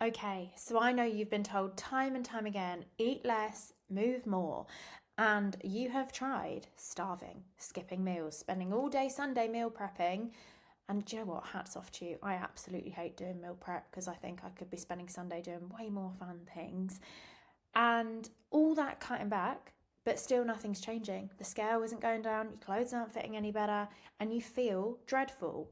Okay, so I know you've been told time and time again, eat less, move more. And you have tried starving, skipping meals, spending all day Sunday meal prepping. And do you know what? Hats off to you. I absolutely hate doing meal prep because I think I could be spending Sunday doing way more fun things. And all that cutting back, but still nothing's changing. The scale isn't going down, your clothes aren't fitting any better, and you feel dreadful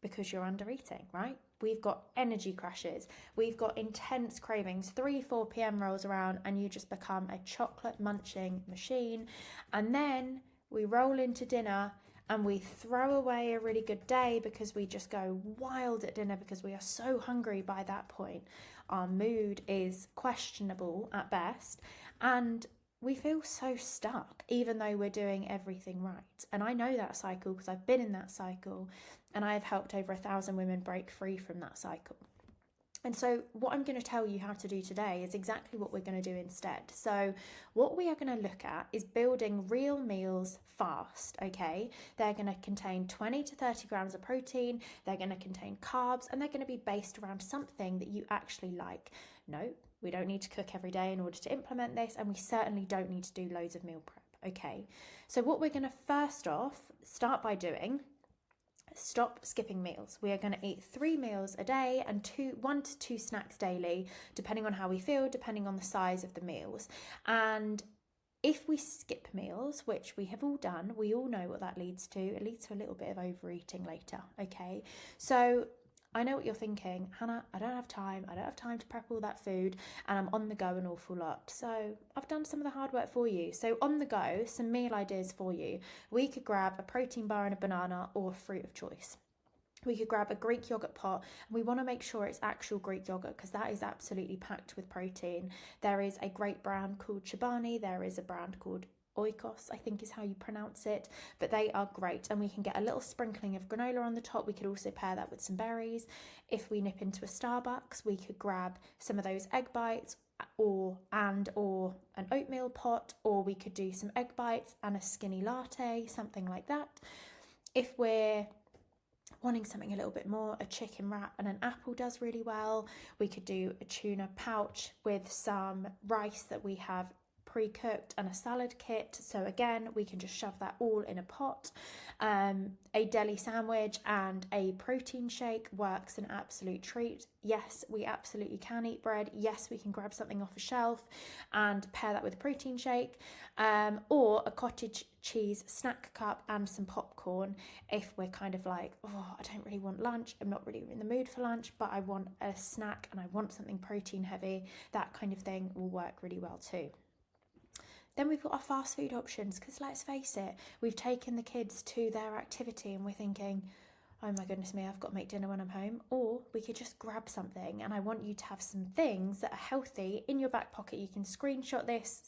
because you're under eating, right? We've got energy crashes, we've got intense cravings. 3 4 p.m. rolls around and you just become a chocolate munching machine. And then we roll into dinner and we throw away a really good day because we just go wild at dinner because we are so hungry by that point. Our mood is questionable at best, and we feel so stuck even though we're doing everything right. And I know that cycle because I've been in that cycle, and I have helped over 1,000 women break free from that cycle. And so, what I'm going to tell you how to do today is exactly what we're going to do instead. So, what we are going to look at is building real meals fast, okay? They're going to contain 20 to 30 grams of protein, they're going to contain carbs, and they're going to be based around something that you actually like. No, we don't need to cook every day in order to implement this, and we certainly don't need to do loads of meal prep, okay? So, what we're going to first off start by doing, stop skipping meals. We are going to eat 3 meals a day and 1 to 2 snacks daily, depending on how we feel, depending on the size of the meals. And if we skip meals, which we have all done, we all know what that leads to. It leads to a little bit of overeating later, okay? So I know what you're thinking, Hannah, I don't have time to prep all that food, and I'm on the go an awful lot. So I've done some of the hard work for you. So on the go, some meal ideas for you. We could grab a protein bar and a banana, or a fruit of choice. We could grab a Greek yogurt pot, and we want to make sure it's actual Greek yogurt because that is absolutely packed with protein. There is a great brand called Chobani, there is a brand called Oikos, I think is how you pronounce it, but they are great, and we can get a little sprinkling of granola on the top. We could also pair that with some berries. If we nip into a Starbucks, we could grab some of those egg bites or an oatmeal pot, or we could do some egg bites and a skinny latte, something like that. If we're wanting something a little bit more, a chicken wrap and an apple does really well. We could do a tuna pouch with some rice that we have pre-cooked and a salad kit. So again, we can just shove that all in a pot. A deli sandwich and a protein shake works an absolute treat. Yes, we absolutely can eat bread. Yes, we can grab something off a shelf and pair that with a protein shake, or a cottage cheese snack cup and some popcorn if we're kind of like, oh, I don't really want lunch, I'm not really in the mood for lunch, but I want a snack and I want something protein heavy. That kind of thing will work really well too. Then we've got our fast food options because let's face it, we've taken the kids to their activity and we're thinking, oh my goodness me, I've got to make dinner when I'm home. Or we could just grab something, and I want you to have some things that are healthy in your back pocket. You can screenshot this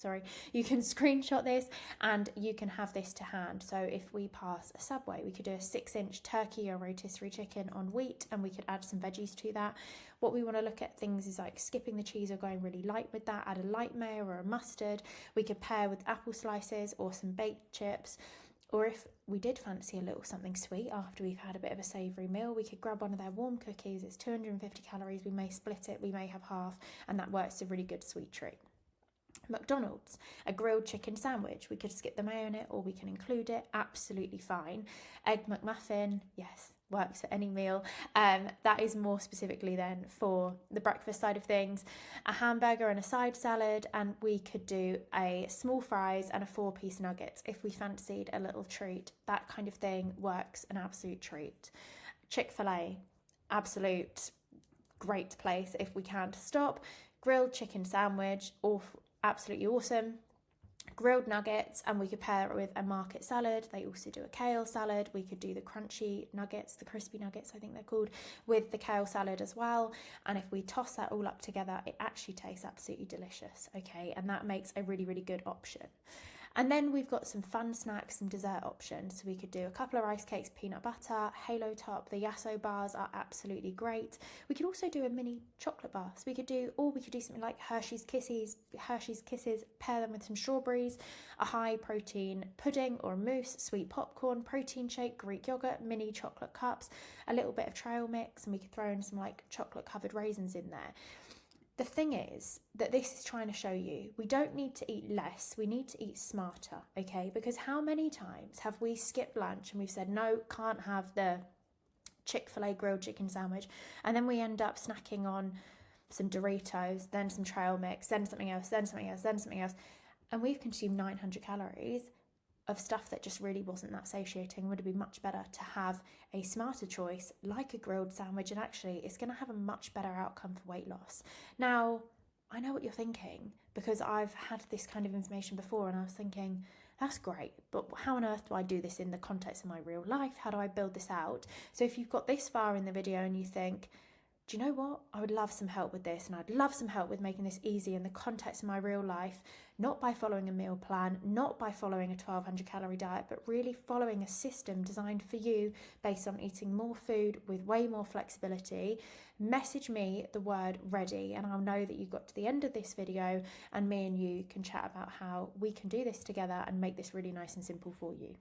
and you can have this to hand. So if we pass a Subway, we could do a 6-inch turkey or rotisserie chicken on wheat, and we could add some veggies to that. What we want to look at things is like skipping the cheese or going really light with that, add a light mayo or a mustard. We could pair with apple slices or some baked chips. Or if we did fancy a little something sweet after we've had a bit of a savoury meal, we could grab one of their warm cookies. It's 250 calories. We may split it, we may have half, and that works a really good sweet treat. McDonald's, a grilled chicken sandwich. We could skip the mayo in it or we can include it, absolutely fine. Egg McMuffin, yes, works for any meal. That is more specifically then for the breakfast side of things. A hamburger and a side salad, and we could do a small fries and a 4-piece nuggets if we fancied a little treat. That kind of thing works an absolute treat. Chick-fil-A, absolute great place if we can to stop. Grilled chicken sandwich, absolutely awesome. Grilled nuggets, and we could pair it with a market salad. They also do a kale salad. We could do the crunchy nuggets, the crispy nuggets I think they're called, with the kale salad as well. And if we toss that all up together, it actually tastes absolutely delicious, okay? And that makes a really, really good option. And then we've got some fun snacks, some dessert options. So we could do a couple of rice cakes, peanut butter, halo top. The Yasso bars are absolutely great. We could also do a mini chocolate bar. So we could do something like Hershey's Kisses, pair them with some strawberries, a high protein pudding or a mousse, sweet popcorn, protein shake, Greek yogurt, mini chocolate cups, a little bit of trail mix, and we could throw in some like chocolate covered raisins in there. The thing is that this is trying to show you we don't need to eat less, we need to eat smarter, okay? Because how many times have we skipped lunch and we've said, no, can't have the Chick-fil-A grilled chicken sandwich, and then we end up snacking on some Doritos, then some trail mix, then something else, then something else, then something else, and we've consumed 900 calories of stuff that just really wasn't that satiating. Would it be much better to have a smarter choice like a grilled sandwich, and actually it's going to have a much better outcome for weight loss? Now, I know what you're thinking, because I've had this kind of information before and I was thinking, that's great, but how on earth do I do this in the context of my real life? How do I build this out? So if you've got this far in the video and you think, do you know what? I would love some help with this, and I'd love some help with making this easy in the context of my real life, not by following a meal plan, not by following a 1200 calorie diet, but really following a system designed for you based on eating more food with way more flexibility. Message me the word ready, and I'll know that you got to the end of this video, and me and you can chat about how we can do this together and make this really nice and simple for you.